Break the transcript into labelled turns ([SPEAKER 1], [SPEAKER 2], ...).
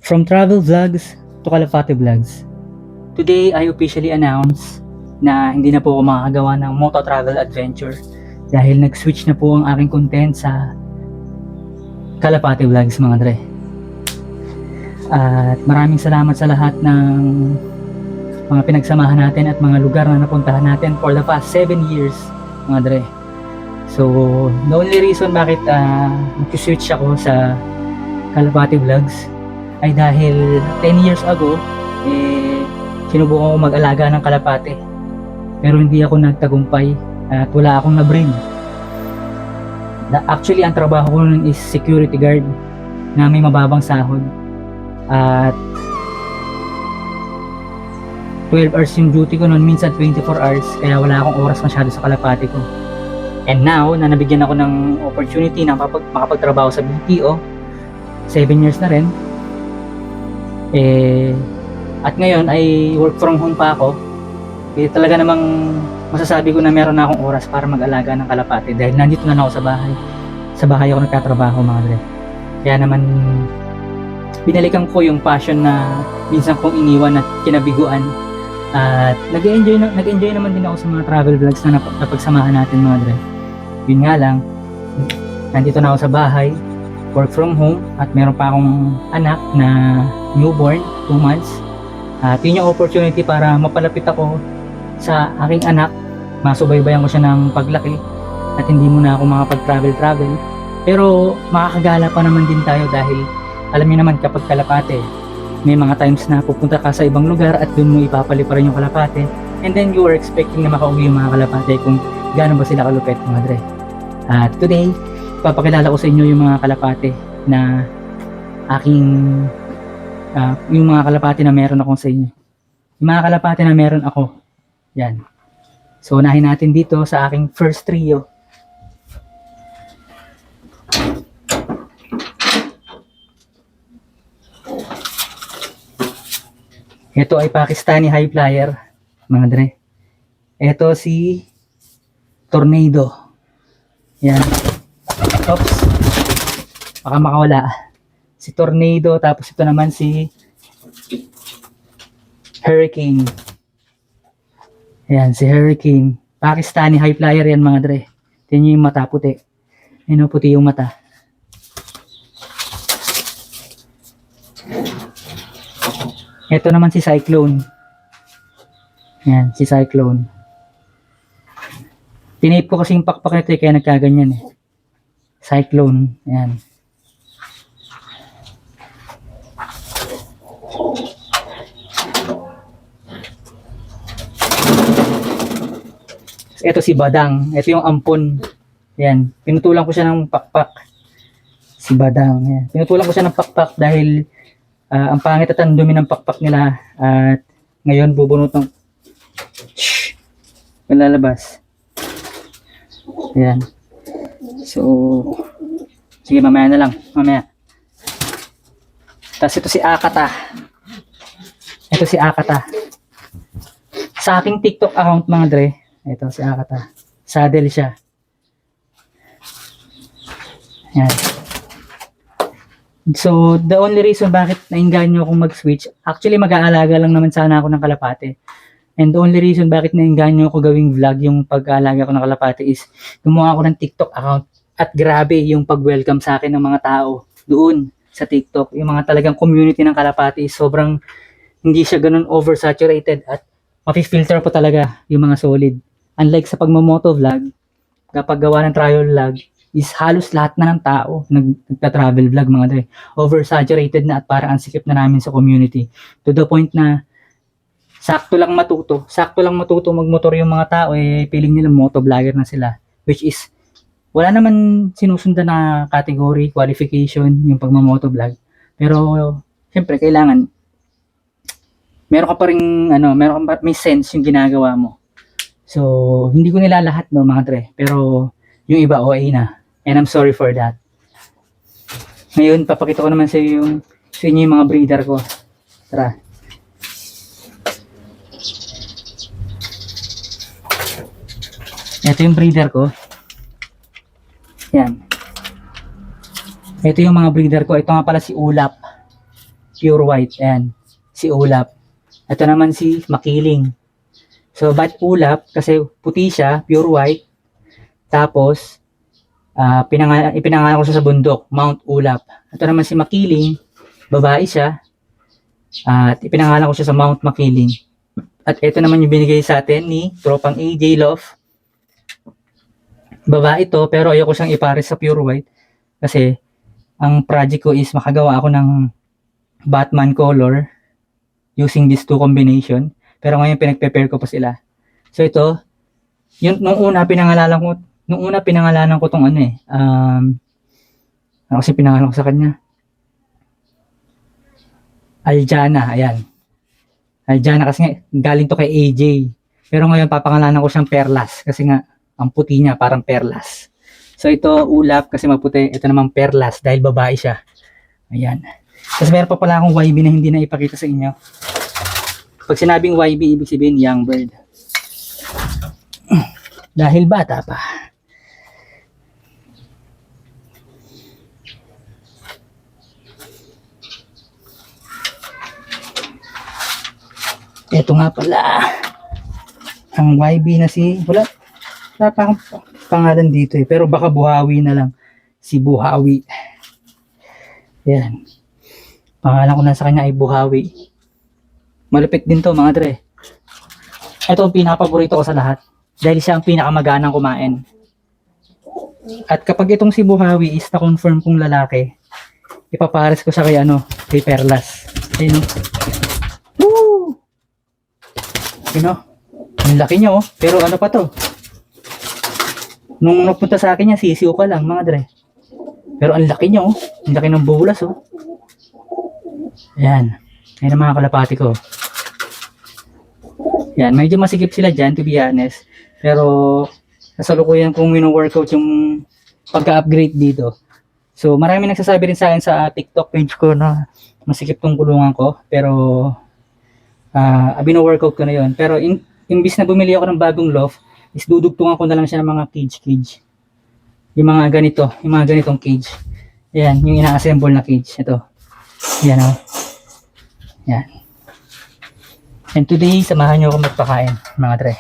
[SPEAKER 1] From travel vlogs to Kalapate vlogs. Today, I officially announce na hindi na po ako makakagawa ng moto travel adventure dahil nag-switch na po ang aking content sa Kalapate vlogs, mga dre. At maraming salamat sa lahat ng mga pinagsamahan natin at mga lugar na napuntahan natin for the past 7 years, mga dre. So, the only reason bakit nag-switch ako sa Kalapate vlogs ay dahil 10 years ago sinubukan ko mag-alaga ng kalapate pero hindi ako nagtagumpay at wala akong na-breed. Actually, ang trabaho ko nun is security guard na may mababang sahod at 12 hours yung duty ko nun, minsan 24 hours, kaya wala akong oras masyado sa kalapate ko. And now na nabigyan ako ng opportunity na makapagtrabaho sa BPO, 7 years na rin, at ngayon ay work from home pa ako, talaga namang masasabi ko na meron na akong oras para mag-alaga ng kalapate dahil nandito na ako sa bahay ako nagtatrabaho, mga dre. Kaya naman binalikan ko yung passion na minsan kong iniwan at kinabiguan, at nag-enjoy naman din ako sa mga travel vlogs na napagsamahan natin, mga dre. Yun nga lang, nandito na ako sa bahay, work from home, at meron pa akong anak na newborn, 2 months. At yun yung opportunity para mapalapit ako sa aking anak, masubaybayan ko siya ng paglaki, at hindi muna ako makapag-travel. Pero makakagala pa naman din tayo dahil alam niyo naman, kapag kalapate, may mga times na pupunta ka sa ibang lugar at dun mo ipapali pa rin yung kalapate, and then you are expecting na makauwi yung mga kalapate kung gaano ba sila kalupet, mga dre. At today, papakilala ko sa inyo yung mga kalapate na yung mga kalapate na meron ako sa inyo. Yung mga kalapate na meron ako, yan. So, unahin natin dito sa aking first trio. Ito ay Pakistani high flyer, mga dre. Ito si Tornado. Yan. Oops. Baka makawala. Si Tornado, tapos ito naman si Hurricane. Ayan, si Hurricane. Pakistani high flyer yan, mga dre. Tingnan nyo yung mata, puti. Yan, puti yung mata. Ito naman si Cyclone. Ayan, si Cyclone. Tinape ko kasi yung pakpak nito kaya nagkaganyan eh. Cyclone. Ayan. Ito si Badang. Ito yung ampon. Ayan. Pinutulan ko siya ng pakpak. Si Badang. Ayan. Pinutulan ko siya ng pakpak dahil ang pangit at ang dumi ng pakpak nila. At ngayon bubunot ng lalabas. Ayan. So, sige, mamaya na lang. Mamaya. Tapos ito si Akata. Ito si Akata. Sa aking TikTok account, mga dre, ito si Akata. Saddle siya. Ayan. So, the only reason bakit nainganyo akong mag-switch, actually mag-aalaga lang naman sana ako ng kalapate. And the only reason bakit nainganyo ako gawing vlog yung pag-aalaga ko ng kalapate is gumawa ako ng TikTok account. At grabe yung pag-welcome sa akin ng mga tao doon sa TikTok. Yung mga talagang community ng kalapate is sobrang hindi siya ganun oversaturated at mapi-filter po talaga yung mga solid. Unlike sa pagmamoto vlog, kapag gawa ng travel vlog, is halos lahat na ng tao nagta-travel vlog, mga dre. Oversaturated na at parang ang sikip na namin sa community. To the point na sakto lang matuto magmotor yung mga tao, feeling nila moto vlogger na sila. Which is, wala naman sinusundan na category, qualification, yung pagmamoto vlog. Pero, syempre, kailangan, meron ka pa rin, may sense yung ginagawa mo. So, hindi ko nila lahat, no, mga dre. Pero, yung iba, OA na. And I'm sorry for that. Ngayon, papakita ko naman sa inyo yung mga breeder ko. Tara. Ito yung breeder ko. Yan. Ito yung mga breeder ko. Ito nga pala si Ulap. pure white. Ayan, si Ulap. Ito naman si Makiling. So, ba't Ulap? Kasi puti siya, pure white. Tapos, ipinangalan ko siya sa bundok, Mount Ulap. Ito naman si Makiling, babae siya. At ipinangalan ko siya sa Mount Makiling. At ito naman yung binigay sa atin ni Tropang AJ Love. Babae ito, pero ayoko siyang ipares sa pure white. Kasi, ang project ko is makagawa ako ng Batman color using these two combination. Pero ngayon pinag-prepare ko pa sila. So ito, nung una pinangalanan ko tong ano eh. Ano kasi pinangalan ko sa kanya? Aljana, ayan. Aljana kasi nga, galing to kay AJ. Pero ngayon papangalanan ko siyang Perlas kasi nga ang puti niya parang Perlas. So ito Ulap kasi maputi, ito naman Perlas dahil babae siya. Ayan. Tapos meron pa pala akong YB na hindi na ipakita sa inyo. Pag sinabing YB, ibig sabihin young bird. Dahil bata pa. Ito nga pala. Ang YB na si... Wala pa akong pangalan dito eh. Pero baka Buhawi na lang. Si Buhawi. Yan. Pangalan ko na sa kanya ay Buhawi. Malupit din to mga dre. Ito ang pinaka-paborito ko sa lahat. Dahil siya ang pinakamaganang kumain. At kapag itong si Buhawi is na-confirm kong lalaki, ipapares ko siya kay Perlas. Ayun. Woo! Ang laki niya oh. Pero ano pa to? Nung napunta sa akin niya, sisiw pa lang mga dre. Pero ang laki niya oh. Ang laki ng bulas oh. Ayan. Ayan ang mga kalapati ko. Yan, medyo masikip sila dyan to be honest. Pero kasalukuyan kong wino-workout yung pagka-upgrade dito. So marami nagsasabi rin sa akin sa TikTok page ko na masikip tong kulungan ko. Pero bino-workout ko na yon. Pero imbis na bumili ako ng bagong loft, is dudugtungan ko na lang siya ng mga cage. Yung mga ganitong cage. Ayan, yung ina-assemble na cage. Ito. Ayan o. Ayan. And today, samahan nyo ako magpakain, mga dre.